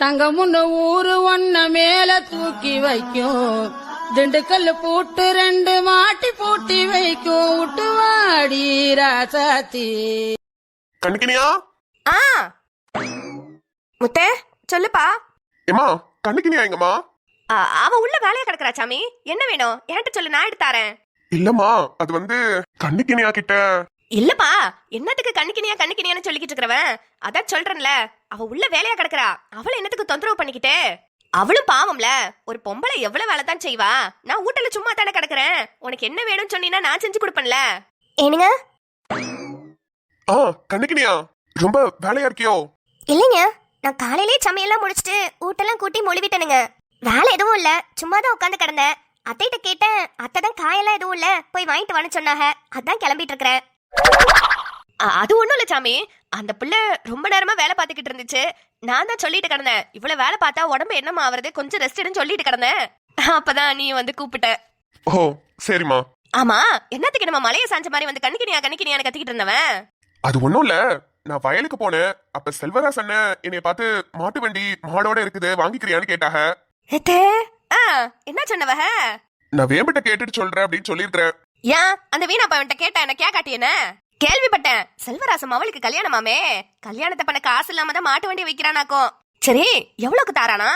தங்கமுன்னு ஊரு ஒன்ன மேல தூக்கி வைக்கும், திண்டுக்கல் பூட்டு 2 மாட்டி பூட்டி வைக்கும், விட்டுவாடி ராசாத்தி. கண்ணுக்கினியா? ஆ முத்தே சொல்லுப்பா. ஏமா கண்ணுக்கினியா எங்கம்மா? அவ உள்ள வேலையா கிடக்குறா சாமி. என்ன வேணும் என்கிட்ட சொல்லு, நான் எடுத்து தரேன். இல்லம்மா அது வந்து கண்ணுக்கினியா கிட்ட. இல்லப்பா, என்னத்துக்கு கண்ணுக்கினியான்னு சொல்லிக்கிட்டு இருக்கிறவன்? அதான் சொல்றேன்ல, அவ உள்ள வேலையா கிடக்குறா. அவளை என்னத்துக்கு தொந்தரவு பண்ணிக்கிட்டு? அவளும் பாவம்ல, ஒரு பொம்பளை எவ்வளவு வேலை தான் செய்வா. நான் வீட்டுல சும்மா தானே கிடக்குறேன். உனக்கு என்ன வேணும்னு சொன்னீங்கன்னா நான் செஞ்சு கொடுப்பேன்ல. ஏனுங்க? கண்ணுக்கினியா ரொம்ப வேலையா இருக்கியோ? இல்லைங்க, நான் காலையிலே சமையெல்லாம் முடிச்சிட்டு ஊட்டெல்லாம் கூட்டி மொழிவிட்டனுங்க. வேலை எதுவும் இல்ல, சும்மா தான் உட்காந்து கிடந்தேன். அத்தைகிட்ட கேட்டேன், அத்தை தான் காயெல்லாம் எதுவும் இல்ல, போய் வாங்கிட்டு வான்னு சொன்னாங்க. அதான் கிளம்பிட்டு இருக்கிறேன். அது ஒண்ணும் இல்ல சாமி, அந்த பிள்ளை ரொம்ப நேரமா வேலை பார்த்துக்கிட்டு இருந்துச்சு. நான் தான் சொல்லிட்டு கிடந்தேன், இவ்வளவு வேலை பார்த்தா உடம்பு என்னமா ஆவறது, கொஞ்சம் ரெஸ்ட் எடுன்னு சொல்லிட்டு கிடந்தேன். அப்பதான் நீ வந்து கூப்பிட்ட. ஓ சரிம்மா. ஆமா, என்னத்துக்கு நம்ம மலையை சாஞ்ச மாதிரி வந்து கண்ணுக்கினியான்னு கத்திக்கிட்டு இருந்தவன்? அது ஒண்ணும் இல்ல, நான் வயலுக்கு போனேன். அப்ப செல்வராஜ் அண்ணன் என்னைய பார்த்து மாட்டு வண்டி மாடோட இருக்குது வாங்கிக்கிறியான்னு கேட்டாக. என்ன சொன்னவக? நான் வேம்பிட்ட கேட்டுட்டு சொல்றேன் அப்படின்னு சொல்லிருக்கேன். ஏன் அந்த வீணா பவன்ட்ட கேட்டா என்ன கேட்காட்டி என்ன? கேள்விப்பட்டேன், செல்வராசம் அவளுக்கு கல்யாணமாமே. கல்யாணத்தை பண்ண காசு இல்லாம தான் மாட்டு வண்டி வைக்கிறானாக்கும். சரி, எவ்வளவுக்கு தாரானா?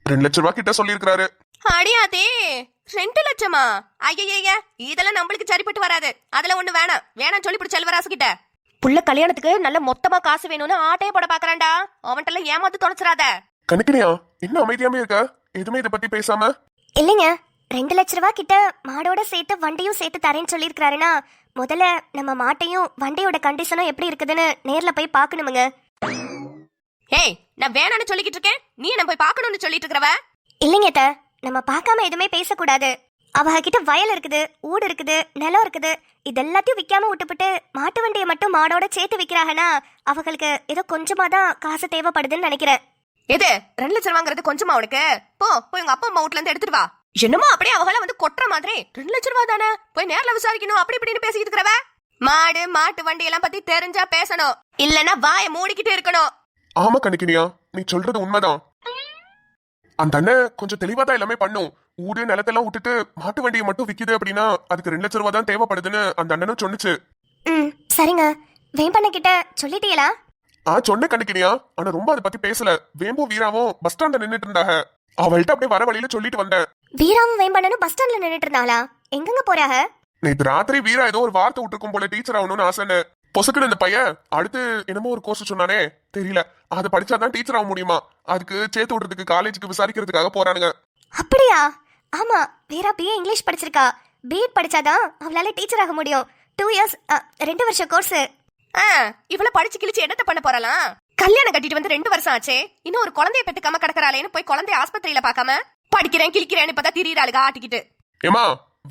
2 லட்சம் ரூபாய் கிட்ட சொல்லிருக்காரு. அடியாதே, 2 லட்சமா? ஐயா, இதெல்லாம் நம்மளுக்கு சரிப்பட்டு வராது. அதுல ஒண்ணு வேணாம் சொல்லிவிடு செல்வராசு கிட்ட. புள்ள கல்யாணத்துக்கு நல்ல மொத்தமா காசு வேணும்னு ஆட்டையே போட பாக்குறான்டா. அவன்கிட்ட ஏமாத்து தொலைச்சிடாத. கண்ணுக்கினியா என்ன அமைதியாமே இருக்க? எதுவுமே இதை பத்தி பேசாம? இல்லைங்க, 2 லட்ச ரூபாய் கிட்ட மாடோட சேர்த்து வண்டியும் சேர்த்து தரேன்னு சொல்லிருக்காருன்னா, முதல்ல நம்ம மாட்டையும் வண்டியோட கண்டிஷனும் எப்படி இருக்குதுன்னு நேர்ல போய் பாக்கணுமுங்க. ஏய், நான் வேணான்னு சொல்லிக்கிட்டு இருக்கேன், நீ என்ன போய் பாக்கணும்னு சொல்லிட்டு இருக்கறவ? இல்லைங்க அத்தை, நம்ம பார்க்காம எதுவுமே பேசக்கூடாது. அவ கிட்ட வயல் இருக்குது, ஊடு இருக்குது, நிலம் இருக்குது. இதெல்லாத்தையும் விற்காம விட்டுப்புட்டு மாட்டு வண்டியை மட்டும் மாடோட சேர்த்து விற்கிறாங்கன்னா அவங்களுக்கு ஏதோ கொஞ்சமா தான் காசு தேவைப்படுதுன்னு நினைக்கிறேன். எது 2 லட்சம் வாங்குறது கொஞ்சமா உனக்கு? போய் உங்க அப்பா அம்மா வீட்ல இருந்து எடுத்துட்டு வா. என்னமோ அப்படியே அவங்கள வந்து கொட்டுற மாதிரி 2 லட்சம் ரூபா தானே, போய் நேர்ல விசாரிக்கணும் அப்படி இப்படின்னு பேசிக்கிட்டு இருக்கிறவ. மாட்டு வண்டி எல்லாம் பத்தி தெரிஞ்சா பேசணும், இல்லன்னா வாயை மூடிக்கிட்டு இருக்கணும். ஆமா கண்ணுக்கினியா, நீ சொல்றது உண்மைதான். அந்த அண்ணன் கொஞ்சம் தெளிவா தான் எல்லாமே பண்ணும். ஊடு நிலத்தெல்லாம் விட்டுட்டு மாட்டு வண்டியை மட்டும் விக்குது அப்படின்னா அதுக்கு 2 லட்சம் ரூபாய் தான் தேவைப்படுதுன்னு அந்த அண்ணனும் சொன்னுச்சு. சரிங்க, வேம்பண்ண கிட்ட சொல்லிட்டீங்களா? சொன்ன கண்ணுக்கினியா, ஆனா ரொம்ப அதை பத்தி பேசல. வேம்பும் வீராவும் பஸ் ஸ்டாண்ட்ல நின்னுட்டு இருந்தாங்க. அவள்கிட்ட அப்படியே வர வழியில சொல்லிட்டு வந்தேன். வீராவும் வேம்பண்ணனும் பஸ் ஸ்டாண்ட்ல நின்னுட்டு இருந்தாங்களா? எங்கங்க போறாங்க? நேற்று ராத்திரி வீரா ஏதோ ஒரு வார்த்தை விட்டுருக்கும் போல, டீச்சர் ஆகணும்னு ஆசைன்னு. பொசுக்குன்னு இந்த பையன் அடுத்து என்னமோ ஒரு கோர்ஸ் சொன்னானே, தெரியல. அதை படிச்சாதான் டீச்சர் ஆக முடியுமா, அதுக்கு சேர்த்து விடுறதுக்கு காலேஜுக்கு விசாரிக்கிறதுக்காக போறானுங்க. அப்படியா? ஆமா, வீரா BA இங்கிலீஷ் படிச்சிருக்கா. B.Ed படிச்சாதான் அவளால டீச்சர் ஆக முடியும். 2 இயர்ஸ் 2 வருஷ கோர்ஸ். இவ்வளவு படிச்சு கிழிச்சு என்னத்த பண்ண போறலாம்? கல்யாணம் கட்டிட்டு வந்து 2 வருஷம் ஆச்சே, இன்னும் ஒரு குழந்தைய பெத்துக்காம கிடக்குறாளேன்னு போய் குழந்தைய ஆஸ்பத்திரியில பாக்காம படிக்கிறேன் கிழிக்கிறேன்னு பார்த்தா திரியறாளுக ஆட்டிக்கிட்டு. ஏமா,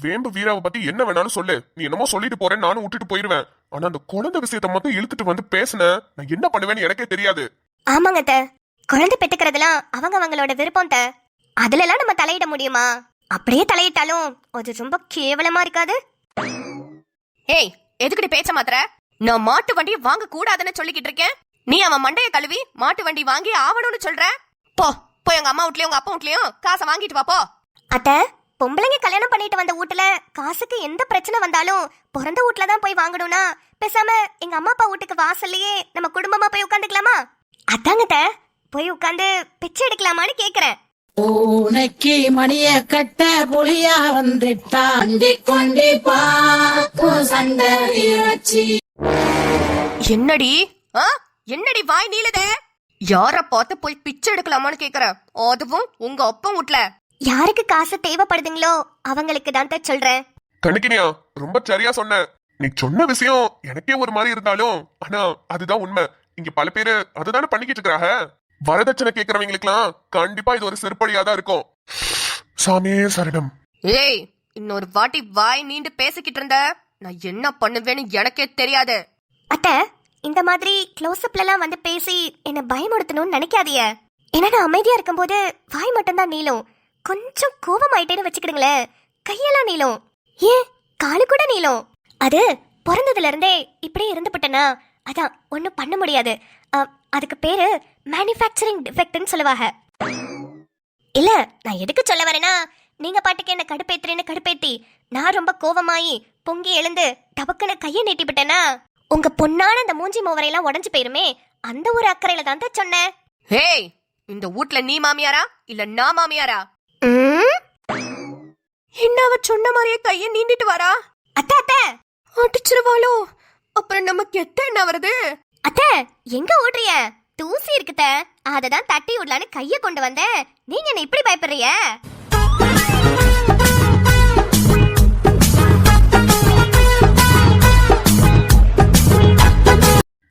வேம்பு வீராவை பத்தி என்ன வேணாலும் சொல்லு, நீ என்னமோ சொல்லிட்டு போறேன், நானும் விட்டுட்டு போயிருவேன். ஆனா அந்த குழந்தை விஷயத்த மட்டும் இழுத்துட்டு வந்து பேசுன, நான் என்ன பண்ணுவேன்னு எனக்கே தெரியாது. ஆமாங்க அத்தை, குழந்தை பெத்துக்கிறதுலாம் அவங்களோட விருப்பம். அதுல எல்லாம் நம்ம தலையிட முடியுமா? அப்படியே தலையிட்டாலும் அது ரொம்ப கேவலமா இருக்காது? ஏய், எதுக்குடி பேச்ச மாத்திர? நான் மாட்டு வண்டி வாங்க கூடாதுன்னு சொல்லிக்கிட்டு இருக்கேன், நீ அவன் மண்டைய கழுவி மாட்டு வண்டி வாங்கி ஆவணும்னு சொல்ற. போய் உங்க அம்மா வீட்லயும் உங்க அப்பா வீட்லயும் காசை வாங்கிட்டு வா போ. அத்தை, பொம்பளைங்க கல்யாணம் பண்ணிட்டு வந்த வீட்டுல காசுக்கு எந்த பிரச்சனை வந்தாலும் பிறந்த வீட்டுல தான் போய் வாங்கணும்னா, பேசாம எங்க அம்மா அப்பா வீட்டுக்கு வாசல்லையே நம்ம குடும்பமா போய் உட்காந்துக்கலாமா? அதாங்க போய் உட்காந்து பிச்சை எடுக்கலாமான்னு கேக்குறேன். உனக்கு மணிய கட்ட புளியா வந்துட்டான் கொண்டி பாக்கும் சண்டை. என்னடி வாய் நீளுதே? யார பார்த்து போய் பிச்சை எடுக்கலாமான்னு கேக்குறேன், அதுவும் உங்க அப்பா வீட்ல. யாருக்கு காசு தேவைப்படுதுங்களோ அவங்களுக்கு தான் சொல்றேன். கண்ணுக்கினியா ரொம்ப சரியா சொன்ன. நீ சொன்ன விஷயம் எனக்கே ஒரு மாதிரி இருந்தாலும் ஆனா அதுதான் உண்மை. இங்க பல பேரு அதுதானே பண்ணிக்கிட்டு இருக்காங்க. வரதட்சணை கேக்குறவங்களுக்குலாம் கண்டிப்பா இது ஒரு செருப்படியாதான் இருக்கும். சாமியே சரணம். ஏய், இன்னொரு வாட்டி வாய் நீண்டு பேசிக்கிட்டு இருந்த நான் என்ன பண்ணுவேன்னு எனக்கே தெரியாது. அத்தை, இந்த மாதிரி க்ளோஸ்அப்ல எல்லாம் வந்து பேசி என்ன பயமுடுத்தணும்னு நினைக்காதீங்க. ஏன்னா நான் அமைதியா இருக்கும்போது வாய் மட்டும்தான் நீளும். கொஞ்சம் கோபமாயிட்டேன்னு வச்சுக்கிடுங்களேன், கையெல்லாம் நீளும், ஏன் காலு கூட நீளும். அது பிறந்ததுல இருந்தே இப்படியே இருந்துபட்டனா அதான் ஒன்றும் பண்ண முடியாது. அதுக்கு பேரு மேனுஃபேக்சரிங் டிஃபெக்ட்னு சொல்லுவாங்க. இல்ல, நான் எதுக்கு சொல்ல வரேன்னா, நீங்க பாட்டுக்கு என்ன கடுப்பேத்தி நான் ரொம்ப கோவமாயி பொங்கி எழுந்து டபக்குன்னு கையை நீட்டிவிட்டேன்னா உங்க பொண்ணான அந்த மூஞ்சி மோவரையெல்லாம் உடஞ்சு போயிருமே, அந்த ஒரு அக்கறையில தான் சொன்னேன். ஹேய், இந்த வீட்ல நீ மாமியாரா இல்ல நான் மாமியாரா? என்ன அவ சொன்ன மாதிரியே கைய நீண்டிட்டு வரா? அத்தை அத்தை அடிச்சிருவாளோ? அப்புறம் நமக்கு என்ன வருது? அத்தை, எங்க ஓடுறிய? தூசி இருக்குத, அததான் தட்டி விடலான்னு கைய கொண்டு வந்தேன். நீங்க என்ன இப்படி பயப்படுறிய?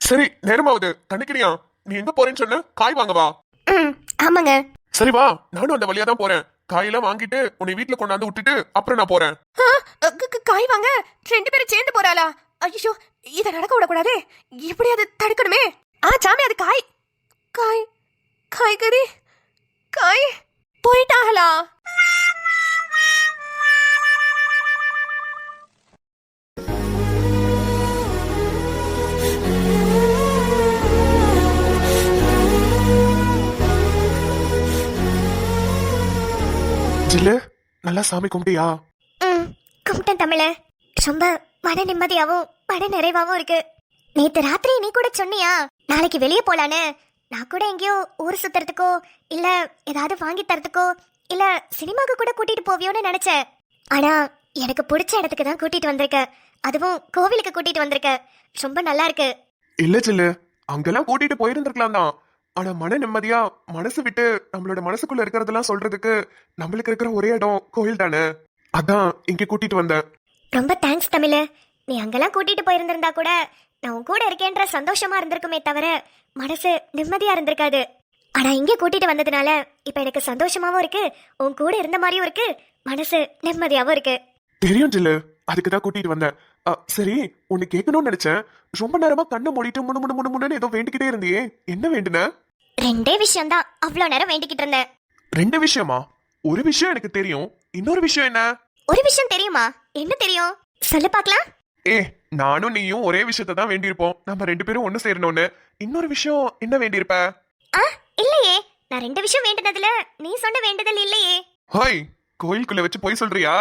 சரி, நேரமாவது. தண்ணிக்கிறியா? நீ எங்க போறேன்னு சொன்ன? காய் வாங்கவா? ஆமாங்க. சரி வா, நானும் அந்த வழியா தான் போறேன். காயெல்லாம் வாங்கிட்டு உன்னை வீட்டுல கொண்டாந்து விட்டுட்டு அப்புறம் நான் போறேன். காய் வாங்க 2 பேரும் சேர்ந்து போறாளா? ஐயோ, இத நடக்க விடக்கூடாது. எப்படியாவது தடுக்கணுமே. சாமி, அது காய் காய் காய்கறி காய் போயிட்டாங்களா? ஜில்லு, நல்லா சாமி கும்பிட்டியா? கும்பிட்டேன் தமிழ. ரொம்ப மன நிம்மதியாவும் மன நிறைவாவும் இருக்கு. நேத்து ராத்திரி நீ கூட சொன்னியா நாளைக்கு வெளியே போலான்னு. நான் கூட எங்கேயோ ஊர் சுத்துறதுக்கோ இல்ல ஏதாவது வாங்கி தரதுக்கோ இல்ல சினிமாக்கு கூட கூட்டிட்டு போவியோன்னு நினைச்சேன். ஆனா எனக்கு பிடிச்ச இடத்துக்கு தான் கூட்டிட்டு வந்திருக்க, அதுவும் கோவிலுக்கு கூட்டிட்டு வந்திருக்க. ரொம்ப நல்லா இருக்கு. இல்ல ஜில்லு, அங்கெல்லாம் கூட்டிட்டு போயிருந்திருக்கலாம் தான். ஆனா மன நிம்மதியா மனசு விட்டு நம்மளோட மனசுக்குள்ள இருக்கிறதெல்லாம் சொல்றதுக்கு நம்மளுக்கு இருக்கிற ஒரே இடம் கோயில் தானே. அதான் இங்க கூட்டிட்டு வந்தேன். ரொம்ப தேங்க்ஸ் தமிழ. நீ அங்கெல்லாம் கூட்டிட்டு போயிருந்திருந்தா கூட நான் உன் கூட இருக்கேன்ற சந்தோஷமா இருந்திருக்குமே தவிர மனசு நிம்மதியா இருந்திருக்காது. ஆனா இங்க கூட்டிட்டு வந்ததுனால இப்ப எனக்கு சந்தோஷமாவும் இருக்கு, உன் கூட இருந்த மாதிரியும் இருக்கு, மனசு நிம்மதியாவும் இருக்கு. தெரியும் ஜில்லு, அதுக்கு தான் கூட்டிட்டு வந்தேன். சரி, உன்னை கேட்கணும்னு நினைச்சேன். ரொம்ப நேரமா கண்ணை மூடிட்டு முன்னு ஏதோ வேண்டிக்கிட்டே இருந்தியே, என்ன வேண்டுன? 2 விஷயம் தான் அவ்வளவு நேரம் வேண்டிக்கிட்டு இருந்தேன். 2 விஷயமா? ஒரு விஷயம் எனக்கு தெரியும், இன்னொரு விஷயம் என்ன? ஒரு விஷயம் தெரியுமா? என்ன தெரியும் சொல்லு பாக்கலாம். நானும் நீயும் ஒரே விஷயத்த தான் வேண்டியிருப்போம், நம்ம 2 பேரும் ஒண்ணு சேரணும்னு. இன்னொரு விஷயம் என்ன வேண்டியிருப்ப? இல்லையே, நான் 2 விஷயம் வேண்டினதுல நீ சொன்ன வேண்டுதல் இல்லையே. ஹாய், கோயிலுக்குள்ள வச்சு போய் சொல்றியா?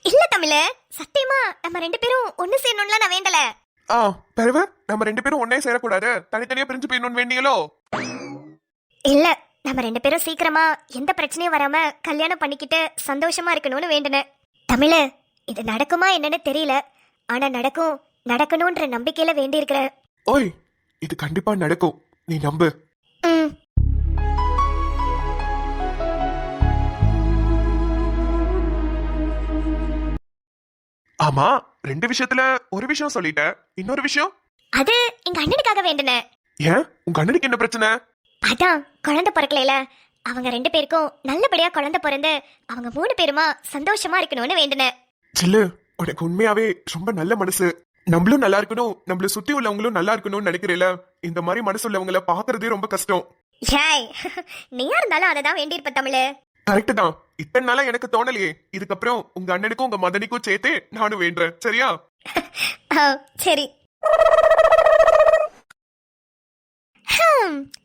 இல்ல தமிழ, சத்தியமா நம்ம 2 பேரும் ஒண்ணு சேரணும்ல நான் வேண்டல. பிறகு நம்ம 2 பேரும் ஒன்னே சேரக்கூடாது, தனித்தனியா பிரிஞ்சு போயிடணும்னு வேண்டியலோ? இல்ல, நம்ம 2 பேரும் சீக்கிரமா எந்த பிரச்சனையும் வராம கல்யாணம் பண்ணிக்கிட்டு சந்தோஷமா இருக்கணும்னு வேண்டுனேன். தமிழ, இது நடக்குமா என்னன்னு தெரியல, ஆனா நடக்கணும்ன்ற நம்பிக்கையில வேண்டி இருக்கிறேன். ஓய், இது கண்டிப்பா நடக்கும், நீ நம்பு. ஆமா, 2 விஷயத்துல ஒரு விஷயம் சொல்லிட்ட, இன்னொரு விஷயம்? அது எங்க அண்ணனுக்காக வேண்டுனேன். ஏன், உங்க அண்ணனுக்கு என்ன பிரச்சனை? அதான் குழந்தை பிறக்கல, அவங்க 2 பேருக்கும் நல்லபடியா குழந்தை பிறந்து அவங்க 3 பேருமா சந்தோஷமா இருக்கணும்னு வேண்டுனேன். சில்லு, உனக்கு உண்மையாவே ரொம்ப நல்ல மனசு. நம்மளும் நல்லா இருக்கணும், நம்மள சுத்தி உள்ளவங்களும் நல்லா இருக்கணும்னு நினைக்கிறேல. இந்த மாதிரி மனசு உள்ளவங்களை பாக்குறதே ரொம்ப கஷ்டம். ஏய், நீயா இருந்தாலும் அததான் வேண்டியிருப்ப தமிழ. கரெக்ட் தான், இத்தனை நாளா எனக்கு தோணலையே. இதுக்கப்புறம் உங்க அண்ணனுக்கும் உங்க மதனிக்கும் சேர்த்து நானும் வேண்டேன், சரியா? சரி.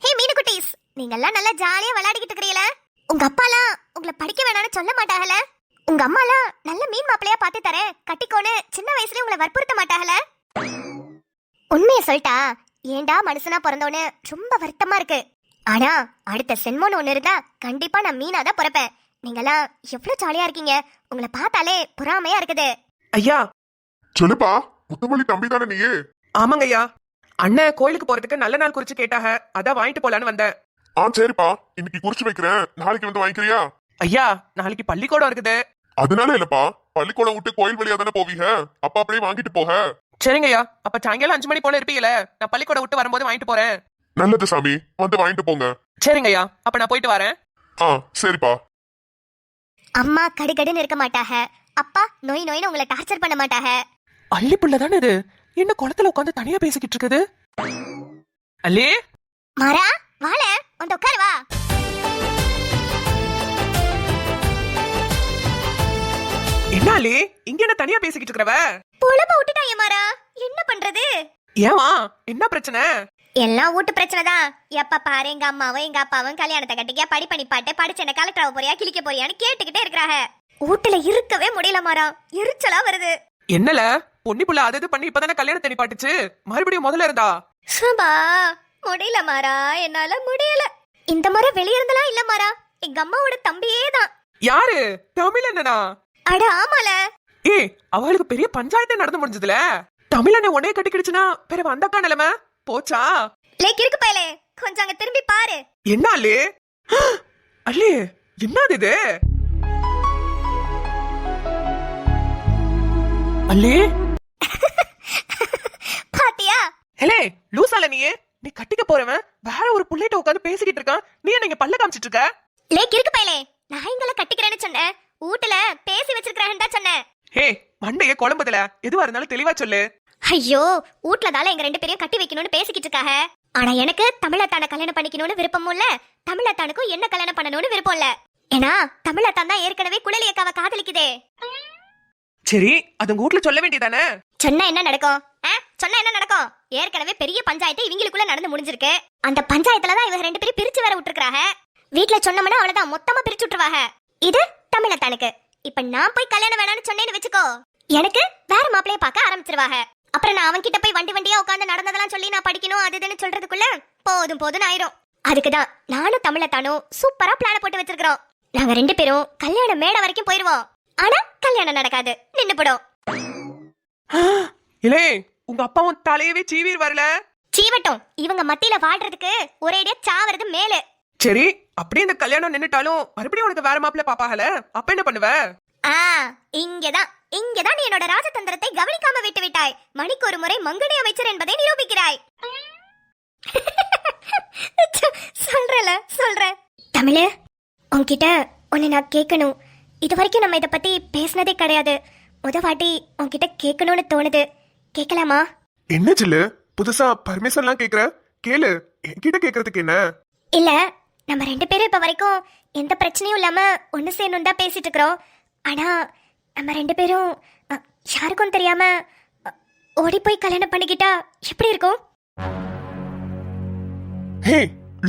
ஹே மீனு குட்டீஸ், நீங்க எல்லாம் நல்லா ஜாலியா விளையாடிக்கிட்டு இருக்கீங்களா? உங்க அப்பாலாம் உங்களை படிக்க வேணாம்னு சொல்ல மாட்டாங்கல? உங்க அம்மாலாம் நல்ல மீன் மாப்பிளையா பார்த்து தரேன் கட்டிக்கோன்னு சின்ன வயசுல உங்களை வற்புறுத்த மாட்டாங்கல? உண்மையை சொல்லிட்டா ஏண்டா மனுஷனா பிறந்தோன்னு ரொம்ப வருத்தமா இருக்கு. ஆனா அடுத்த சென்மோன்னு ஒண்ணு இருந்தா கண்டிப்பா நான் மீனா தான் பிறப்பேன். நீங்கெல்லாம் எவ்வளவு ஜாலியா இருக்கீங்க, உங்களை பார்த்தாலே பொறாமையா இருக்குது. ஐயா, சொல்லுப்பா, முத்துமொழி தம்பி தானே நீ? ஆமாங்க ஐயா. அண்ணன் கோயிலுக்கு போறதுக்கு நல்ல நாள் குறிச்சு கேட்டாக, அதான் வாங்கிட்டு போலான்னு வந்தேன். சரிப்பா, இன்னைக்கு குறிச்சு வைக்கிறேன், நாளைக்கு வந்து வாங்கிக்கிறியா? ஐயா, நாளைக்கு பள்ளிக்கூடம் இருக்குது. அதனால இல்லப்பா, பள்ளிக்கூடம் விட்டு கோயில் வழியா தானே போவீங்க, அப்ப அப்படியே வாங்கிட்டு போக. சரிங்க ஐயா, அப்ப சாயங்காலம் 5 மணி போல இருப்பீங்களே, நான் பள்ளிக்கூடம் விட்டு வரும்போது வாங்கிட்டு போறேன். நல்லது சாமி, வந்து வாங்கிட்டு போங்க. சரிங்க ஐயா, அப்ப நான் போயிட்டு வரேன். சரிப்பா. அம்மா கடுகடுன்னு இருக்க மாட்டாக, அப்பா நோய் நோயின்னு உங்களை டார்ச்சர் பண்ண மாட்டாக. அள்ளி புள்ள தானே இது, என்ன குளத்துல உட்காந்து தனியா பேசிக்கிட்டு இருக்குது? அல்லி மாறா வாழ வந்து உட்காரு வா. என்ன அல்லி, இங்க என்ன தனியா பேசிக்கிட்டு இருக்கிறவ? பொழப்ப விட்டுட்டாயே மாறா, என்ன பண்றது? ஏமா என்ன பிரச்சனை? எல்லாம் வீட்டு பிரச்சனை தான். எப்ப பாரு எங்க அம்மாவும் எங்க அப்பாவும் கல்யாணத்தை கட்டிக்க படி பண்ணி பாட்டு படிச்சு என்ன கலெக்டர் ஆக போறியா கிழிக்க போறியான்னு கேட்டுக்கிட்டே இருக்கிறாங்க. வீட்டுல இருக்கவே முடியல மாறா, எரிச்சலா வருது. என்னல பொன்னி புள்ள அது பண்ணி இப்பதானே கல்யாணம் தண்ணி பாட்டுச்சு, மறுபடியும் முதல்ல இருந்தா? சுபா முடியல மாறா, என்னால முடியல. இந்த முறை வெளியிருந்தலாம் இல்ல மாறா, எங்க அம்மாவோட தம்பியே தான். யாரு? தமிழண்ணனா? அட ஆமால. அவளுக்கு பெரிய பஞ்சாயத்து நடந்து முடிஞ்சதுல. தமிழண்ணன் உடனே கட்டிக்கிடுச்சுன்னா பிறகு அந்தக்கா நிலைமை போச்சா? லேக் இருக்கு பயலே, கொஞ்சம் அங்க திரும்பி பாரு. என்ன அல்லே? அல்லே என்னது இது? அல்லே பாத்தியா? ஹலே லூசால நீ கட்டிக்க போறவன் வேற ஒரு புள்ளைட்ட உட்காந்து பேசிக்கிட்டு இருக்கான், நீ என்ன இங்க பல்ல காமிச்சிட்டு இருக்க? லேக் இருக்கு பயலே, நான் எங்களை கட்டிக்கிறேன்னு சொன்னேன், வீட்டுல பேசி வச்சிருக்கிறேன்னு தான் சொன்னேன். ஹே மண்டைய குழம்புதல, எதுவா இருந்தாலும் தெளிவா சொல்லு. ஐயோ வீட்டுலதால எங்க ரெண்டு பேரையும் கட்டி வைக்கணும்னு பேசிக்கிட்டு இருக்காங்க. ஆனா எனக்கு தமிழத்தான கல்யாணம் பண்ணிக்கணும்னு விருப்பமும் இல்ல, தமிழத்தானுக்கும் என்ன கல்யாணம் பண்ணணும்னு விருப்பம் இல்ல. ஏன்னா தமிழத்தான் தான் ஏற்கனவே குழலி அக்காவை காதலிக்குதே. சரி அது உங்க வீட்ல சொல்ல வேண்டியதானே? சொன்னா என்ன நடக்கும்? சொன்னா என்ன நடக்கும்? ஏற்கனவே பெரிய பஞ்சாயத்து இவங்களுக்குள்ள நடந்து முடிஞ்சிருக்கு. அந்த பஞ்சாயத்துல தான் இவங்க ரெண்டு பேரும் பிரிச்சு வேற விட்டுருக்காங்க. வீட்டுல சொன்னோம்னா அவ்வளவுதான், மொத்தமா பிரிச்சு விட்டுருவாங்க. இது தமிழத்தானுக்கு. இப்ப நான் போய் கல்யாணம் வேணாம்னு சொன்னேன்னு வச்சுக்கோ, எனக்கு வேற மாப்பிளைய பார்க்க ஆரம்பிச்சிருவாங்க. அப்புறம் நான் அவன் கிட்ட போய் வண்டி வண்டியா உட்காந்து நடந்ததெல்லாம் சொல்லி நான் படிக்கணும் அது இதுன்னு சொல்றதுக்குள்ள போதும் போதும் ஆயிரும். அதுக்குதான் நானும் தமிழத்தானும் சூப்பரா பிளான போட்டு வச்சிருக்கிறோம். நாங்க ரெண்டு பேரும் கல்யாண மேடை வரைக்கும் போயிருவோம். ஆனா கல்யாணம் நடக்காது, நின்னு போடும். இல்லே உங்க அப்பாவும் தலையவே சீவீர் வரல. சீவட்டும், இவங்க மத்தியில வாழ்றதுக்கு ஒரேடியா சாவறது மேலு. சரி அப்படியே இந்த கல்யாணம் நின்னுட்டாலும் மறுபடியும் உனக்கு வேற மாப்பிள்ள பாப்பாகல, அப்ப என்ன பண்ணுவ? இங்கதான் நீ என்னோட ராஜதந்திரத்தை கவனிக்காம விட்டு விட்டாய். மணிக்கு ஒரு முறை மங்கனி அமைச்சர் என்பதை நிரூபிக்கிறாய். சொல்றேன் தமிழு, உன்கிட்ட உன்னை நான் கேட்கணும். இது வரைக்கும் நம்ம இத பத்தி பேசினதே கிடையாது. வாட்டி உன்கிட்ட கேட்கணும்னு தோணுது, கேட்கலாமா? என்ன ஜில்லு புதுசா பர்மிஷன்லாம் கேக்குற? கேளு, என்கிட்ட கேக்குறதுக்கு என்ன? இல்ல, நம்ம ரெண்டு பேரும் இப்ப வரைக்கும் எந்த பிரச்சனையும் இல்லாம ஒண்ணு சேரணும் தான் பேசிட்டு இருக்கிறோம். ஆனா நம்ம ரெண்டு பேரும் யாருக்கும் தெரியாம ஓடி போய் கல்யாணம் பண்ணிக்கிட்டா எப்படி இருக்கும்? ஹே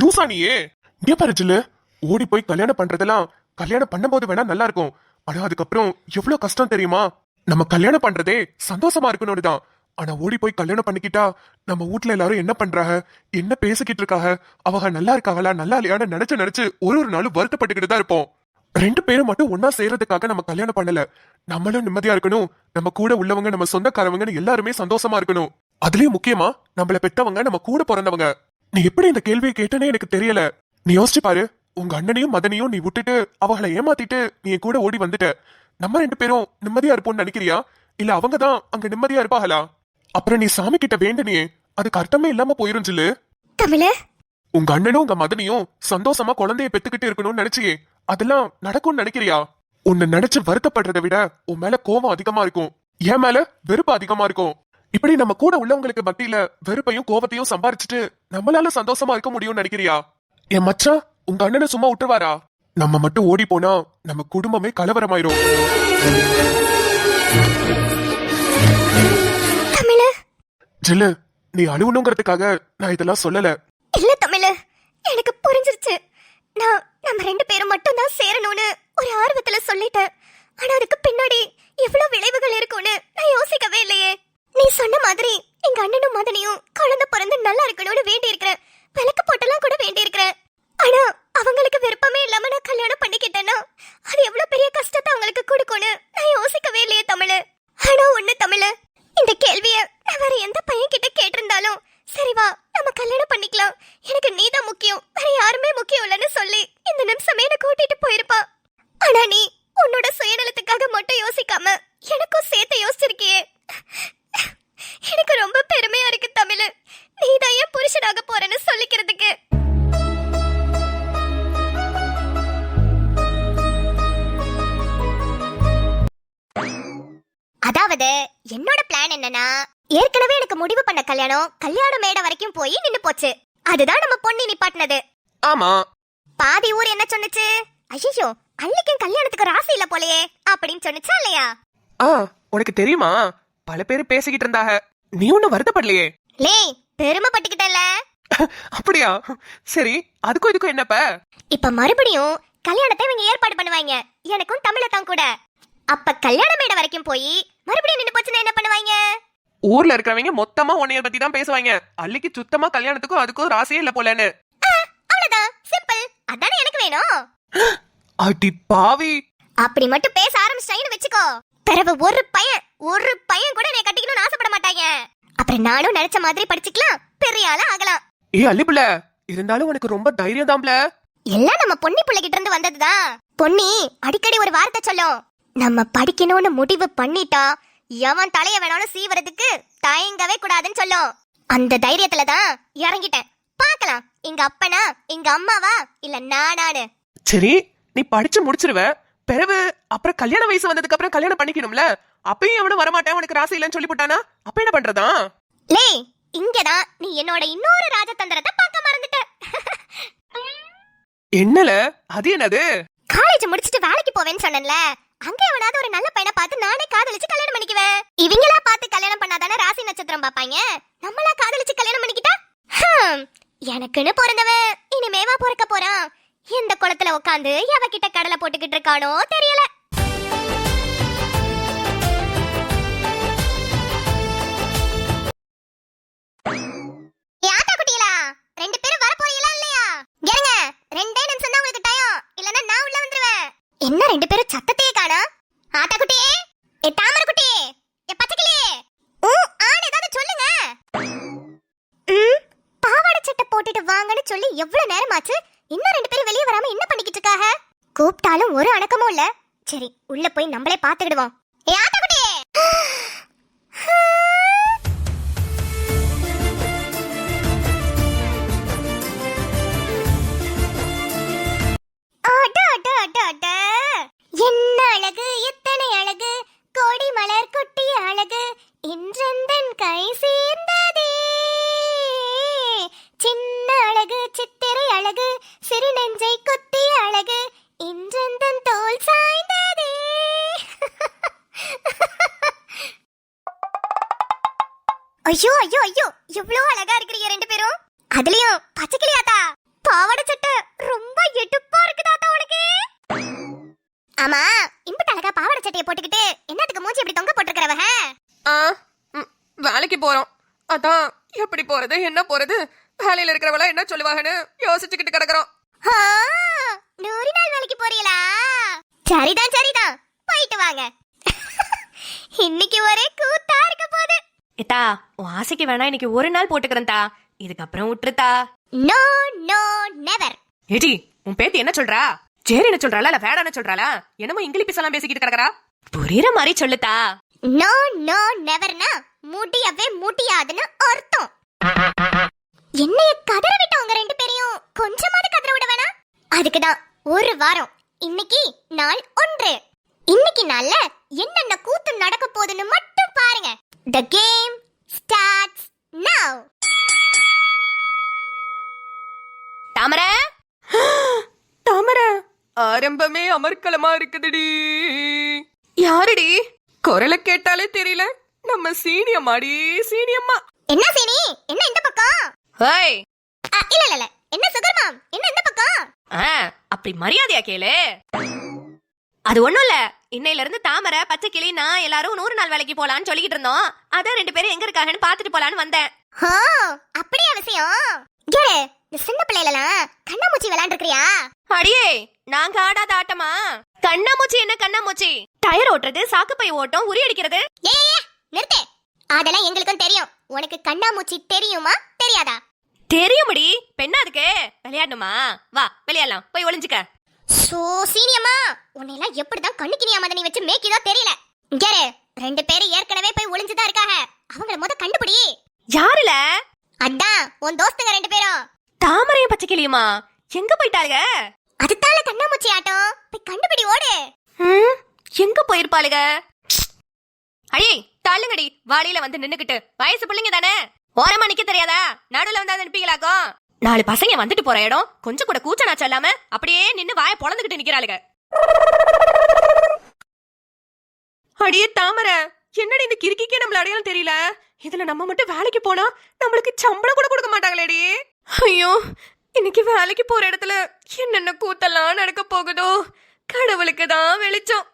லூசா நீயே, இங்க பாரு ஜில்லு, ஓடி போய் கல்யாணம் பண்றதெல்லாம் கல்யாணம் பண்ணும்போது வேணா நல்லா இருக்கும். ஆனா அதுக்கப்புறம் எவ்வளவு கஷ்டம் தெரியுமா? நம்ம கல்யாணம் பண்றதே சந்தோஷமா இருக்கணும்னு தான். ஆனா ஓடி போய் கல்யாணம் பண்ணிக்கிட்டா நம்ம வீட்ல எல்லாரும் என்ன பண்றாங்க, என்ன பேசிக்கிட்டு இருக்காங்க, அவங்க நல்லா இருக்காங்களா நல்லா இல்லையான்னு நினைச்சு ஒரு நாளும் வருத்தப்பட்டுக்கிட்டு தான் இருப்போம். ரெண்டு பேரும் மட்டும் ஒன்னா சேர்றதுக்காக நம்ம கல்யாணம் பண்ணல. நம்மளும் நிம்மதியா இருக்கணும், நம்ம கூட உள்ளவங்க நம்ம சொந்தக்காரவங்கன்னு எல்லாருமே சந்தோஷமா இருக்கணும். அதுலயும் முக்கியமா நம்மள பெற்றவங்க நம்ம கூட பிறந்தவங்க. நீ எப்படி இந்த கேள்வியை கேட்டனே எனக்கு தெரியல. நீ யோசிச்சு பாரு, உங்க அண்ணனையும் மதனையும் நீ விட்டுட்டு அவங்களை ஏமாத்திட்டு நீ கூட ஓடி வந்துட்ட. நம்ம ரெண்டு பேரும் நிம்மதியா இருப்போம்னு நினைக்கிறியா, இல்ல அவங்க தான் அங்க நிம்மதியா இருப்பாங்களா? அப்புறம் நீ சாமி கிட்ட வேண்டனியே, அதுக்கு அர்த்தமே இல்லாம போயிரும் ஜில்லு. தமிழே, உங்க அண்ணனும் உங்க மதனையும் சந்தோஷமா குழந்தைய பெத்துக்கிட்டு இருக்கணும்னு நினைச்சியே, அதெல்லாம் நடக்கும்னு நினைக்கிறியா? உன்னை நினைச்சு வருத்தப்படுறதை விட உன் மேல கோபம் அதிகமா இருக்கும், என் மேல வெறுப்பு அதிகமா இருக்கும். இப்படி நம்ம கூட உள்ளவங்களுக்கு மத்தியில வெறுப்பையும் கோபத்தையும் சம்பாரிச்சுட்டு நம்மளால சந்தோஷமா இருக்க முடியும்னு நினைக்கிறியா? என் மச்சான் உங்க அண்ணனை சும்மா விட்டுருவாரா? நம்ம மட்டும் ஓடி போனா நம்ம குடும்பமே கலவரமாயிரும். ஜில்லு, நீ அழுவணுங்கிறதுக்காக நான் இதெல்லாம் சொல்லல. இல்ல தமிழு, எனக்கு புரிஞ்சிருச்சு. நான் நம்ம ரெண்டு பேரும் மட்டும் தான் சேரணும்னு ஒரு ஆர்வத்துல சொல்லிட்டேன். ஆனா அதுக்கு பின்னாடி எவ்வளவு விளைவுகள் இருக்கும்னு நான் யோசிக்கவே இல்லையே. நீ சொன்ன மாதிரி எங்க அண்ணனும் மதனையும் குழந்தை பிறந்து நல்லா இருக்கணும்னு வேண்டி இருக்கிறேன், விளக்கு போட்டெல்லாம் கூட வேண்டி இருக்கிறேன். ஆனா அவங்களுக்கு விருப்பமே இல்லாம நான் கல்யாணம் பண்ணிக்கிட்டேன்னா அது எவ்வளவு பெரிய கஷ்டத்தை அவங்களுக்கு கொடுக்கும்னு நான் யோசிக்கவே இல்லையே தமிழு. ஆனா ஒண்ணு தமிழு, இந்த கேள்விய நான் வேற எந்த பையன் கிட்ட கேட்டிருந்தாலும் சரி வா நம்ம கல்யாணம் பண்ணிக்கலாம், எனக்கு நீதான் முக்கியம், வேற யாருமே முக்கியம் இல்லைன்னு சொல்லி இந்த நிமிஷமே என்ன கூட்டிட்டு போயிருப்பா. ஆனா நீ உன்னோட சுயநலத்துக்காக மட்டும் யோசிக்காம எனக்கும் சேர்த்து யோசிச்சிருக்கியே. எனக்கு ரொம்ப பெருமையா இருக்கு தமிழு, நீதான் ஏன் புருஷனாக போறேன்னு சொல்லிக்கிறதுக்கு. அதாவது என்னோட பிளான் என்னன்னா, ஏற்கனவே எனக்கு முடிவு பண்ண கல்யாண மேடை வரைக்கும் போய் நின்னு போச்சு. அதுதான் நம்ம பொண்ணி நிப்பாட்டினது. ஆமா, பாதி ஊர் என்ன சொன்னுச்சு, ஐயோ அள்ளிக்கும் கல்யாணத்துக்கு ராசி இல்ல போலயே அப்படின்னு சொன்னுச்சா இல்லையா? உனக்கு தெரியுமா, பல பேர் பேசிக்கிட்டு இருந்தாங்க, நீ ஒன்னும் வருத்தப்படலையே. லே பெருமைப்பட்டுக்கிட்டல. அப்படியா? சரி, அதுக்கும் இதுக்கும் என்னப்ப? இப்ப மறுபடியும் கல்யாணத்தை இவங்க ஏற்பாடு பண்ணுவாங்க, எனக்கும் தமிழத்தான் கூட. அப்ப கல்யாண மேடை வரைக்கும் போய் மறுபடியும் நின்னு போச்சுன்னா என்ன பண்ணுவாங்க? ஊர்ல இருக்கிறவங்க மொத்தமா உன்னைய பத்தி தான் பேசுவாங்க. அள்ளிக்கு சுத்தமா கல்யாணத்துக்கும் அதுக்கும் ராசியே இல்ல போலன்னு. அவ்வளவுதான், சிம்பிள். அதானே எனக்கு வேணும். அடி பாவி. அப்படி மட்டும் பேச ஆரம்பிச்சிட்டாங்கன்னு வெச்சுக்கோ, பிறகு ஒரு பையன் கூட என்னை கட்டிக்கணும்னு ஆசைப்பட மாட்டாங்க. அப்புறம் நானும் நினைச்ச மாதிரி படிச்சுக்கலாம், பெரிய ஆளா ஆகலாம். அள்ளி புள்ள, இருந்தாலும் உனக்கு ரொம்ப தைரியம் தான்ல. எல்லாம் நம்ம பொன்னி பிள்ளைகிட்ட இருந்து வந்ததுதான். பொன்னி அடிக்கடி ஒரு வார்த்தை சொல்லும், நம்ம படிக்கணும்னு முடிவு பண்ணிட்டா எவன் தலைய வேணாலும் சீவறதுக்கு தயங்கவே கூடாதுன்னு சொல்லும். அந்த தைரியத்துலதான் இறங்கிட்டேன். பார்க்கலாம் எங்க அப்பனா எங்க அம்மாவா இல்ல நானானு. சரி, நீ படிச்சு முடிச்சிருவ, பிறகு அப்புறம் கல்யாண வயசு வந்ததுக்கு அப்புறம் கல்யாணம் பண்ணிக்கணும்ல. அப்பயும் அவனும் வரமாட்டேன், உனக்கு ராசி இல்லைன்னு சொல்லி போட்டானா அப்ப என்ன பண்றதா? லே இங்கதான் நீ என்னோட இன்னொரு ராஜதந்திரத்தை பார்க்க மறந்துட்ட. என்னல அது என்னது? காலேஜ் முடிச்சிட்டு வேலைக்கு போவேன்னு சொன்னேன்ல, அங்க எவனாவது ஒரு நல்ல பையனை பார்த்து நானே காதலிச்சு கல்யாணம் பண்ணிக்குவேன். இவங்களா பார்த்து கல்யாணம் பண்ணாதானே ராசி நட்சத்திரம் பாப்பாங்க. நம்மளா காதலிச்சு கல்யாணம் பண்ணிக்கிட்டா எனக்குன்னு பிறந்தவன் இனிமேவா பொறுக்க போறான். எந்த குளத்துல உட்காந்து எவகிட்ட கடலை போட்டுக்கிட்டு இருக்கானோ தெரியல. யாத்தா குட்டிகளா, 2 பேரும் வர போறீங்களா இல்லையா? ஏங்க 2 நிமிஷம் தான் உங்களுக்கு டைம், இல்லனா நான் உள்ள வந்துருவேன். என்ன 2 பேரும் சத்தத்தையே காணா? ஆத்தா குட்டி, ஏ தாமரை குட்டி, ஏ பச்சைக்கிளி, ஆன ஏதாவது சொல்லுங்க. பாவாடை சட்டை போட்டுட்டு வாங்கன்னு சொல்லி எவ்வளவு நேரம் ஆச்சு, இன்னும் 2 பேரும் வெளியே வராம என்ன பண்ணிக்கிட்டு இருக்காங்க? கூப்பிட்டாலும் ஒரு அணக்கமும் இல்ல. சரி உள்ள போய் நம்மளே பாத்துக்கிடுவோம். ஏ ஆத்தா குட்டி, என்ன அழகு, எத்தனை அழகு, கோடி மலர் கொட்டிய அழகு, இன்றெந்தன் கை சேர்ந்ததே. சின்ன அழகு, சித்திரை அழகு, சிறு நெஞ்சை கொத்திய அழகு, இன்றெந்தன் தோல் சாய்ந்ததே. ஐயோ ஐயோ ஐயோ, எவ்வளவு அழகா இருக்கிறீங்க 2 பேரும். அதுலயும் பச்சைக்கிளியாத்தா, பாவாடை சட்டை ரொம்ப எடுப்பா இருக்குதாத்தா உனக்கு. ஆமா, இம்புட்டு அழகா பாவாடை சட்டையை போட்டுக்கிட்டு என்னத்துக்கு மூஞ்சி இப்படி தொங்க போட்டுக்கிறவக? வேலைக்கு போறோம், அதான் எப்படி போறது என்ன போறது, வேலையில இருக்கிறவள என்ன சொல்லுவாங்கன்னு யோசிச்சுக்கிட்டு கிடக்குறோம். 100 நாள் வேலைக்கு போறீங்களா? சரிதான் சரிதான், போயிட்டு வாங்க. இன்னைக்கு ஒரே கூத்தா இருக்க போகுது. ஏத்தா, உன் ஆசைக்கு வேணா இன்னைக்கு ஒரு நாள் போட்டுக்கிறேன் தா, இதுக்கப்புறம் விட்டுருத்தா. No no never. ஏடி, உன் பேத்தி என்ன சொல்றா? சரி என்ன சொல்றாளா இல்ல வேடான்னு சொல்றாளா? என்னமோ இங்கிலீஷ் எல்லாம் பேசிக்கிட்டு கிடக்குறா. புரியுற மாதிரி சொல்லுத்தா. நோ நோ நெவர்னா முடியவே முடியாதுன்னு அர்த்தம். என்னைய கதற விட்டவங்க 2 பேரையும் கொஞ்சமாவது கதற விட வேணா? அதுக்குதான் ஒரு வாரம், இன்னைக்கு நாள் 1. இன்னைக்கு நாள்ல என்னென்ன கூத்து நடக்க போகுதுன்னு மட்டும் பாருங்க. The game starts now. தாமரை தாமரை, ஆரம்பமே அமர்க்கலமா இருக்குதுடி. யாருடி? குரலை கேட்டாலே தெரியல, நம்ம சீனியம்மாடி, சீனியம்மா. என்ன சீனி, என்ன இந்த பக்கம்? ஹேய், இல்ல இல்ல இல்ல, என்ன சுகர் மாம், என்ன இந்த பக்கம்? அப்படி மரியாதையா கேளு. அது ஒண்ணும் இல்ல, இன்னையில இருந்து தாமரை பச்சைக்கிளி நான் எல்லாரும் 100 நாள் வேலைக்கு போலான்னு சொல்லிக்கிட்டு இருந்தோம். அதான் 2 பேரும் எங்க இருக்காங்கன்னு பாத்துட்டு போலான்னு வந்தேன். அப்படியே அவசியம். கேரு, இந்த சின்ன பிள்ளைலாம் கண்ணாமூச்சி விளையாண்டுக்கிறியா? அடியே, நாங்க ஆடாத ஆட்டமா? கண்ணாமூச்சி என்ன கண்ணாமூச்சி? டயர் ஓட்டுறது, சாக்குப்பை ஓட்டம், உரி அடிக்கிறது. நிறுத்து, அதெல்லாம் எங்களுக்கும் தெரியும். உனக்கு கண்ணாமூச்சி தெரியுமா தெரியாதா? தெரியுமடி, பெண்ணா அதுக்கு விளையாடணுமா? வா விளையாடலாம், போய் ஒளிஞ்சுக்க. சோ சீனியம்மா, உன்னையெல்லாம் எப்படிதான் கண்ணுக்கினியா மதனி வச்சு மேய்க்கிதோ தெரியல. கேரு, 2 பேரும் ஏற்கனவே போய் ஒளிஞ்சுதான் இருக்காங்க, அவங்கள முத கண்டுபிடி. யாருல? அதான் உன் தோஸ்துங்க 2 பேரும். தாமரையும் பச்சைக்கிளியுமா எங்க போயிட்டாளுங்க? அதுதால கண்ணாமூச்சி ஆட்டம், போய் கண்டுபிடி ஓடு. எங்க போயிருப்பாளுங்க? அடி தள்ளுங்கடி, வாளியில வந்து நின்னுக்கிட்டு. வயசு பிள்ளைங்க தானே, ஓரமா நிக்க தெரியாதா? நடுவுல வந்தா அனுப்பிக்கலாக்கும். 4 பசங்க வந்துட்டு போற இடம், கொஞ்சம் கூட கூச்ச நாச்சம் இல்லாம அப்படியே நின்னு வாய பொளந்துகிட்டு நிக்கிறாளுங்க. அடியே தாமரை, என்னடி இந்த கிறுக்கிக்கே நம்மள அடையாளம் தெரியல? இதுல நம்ம மட்டும் வேலைக்கு போனா நம்மளுக்கு சம்பளம் கூட கொடுக்க மாட்டாங்களேடி. ஐயோ, இன்னைக்கு வேலைக்கு போற இடத்துல என்னென்ன கூத்தெல்லாம் நடக்க போகுதோ கடவுளுக்கு தான் வெளிச்சம்.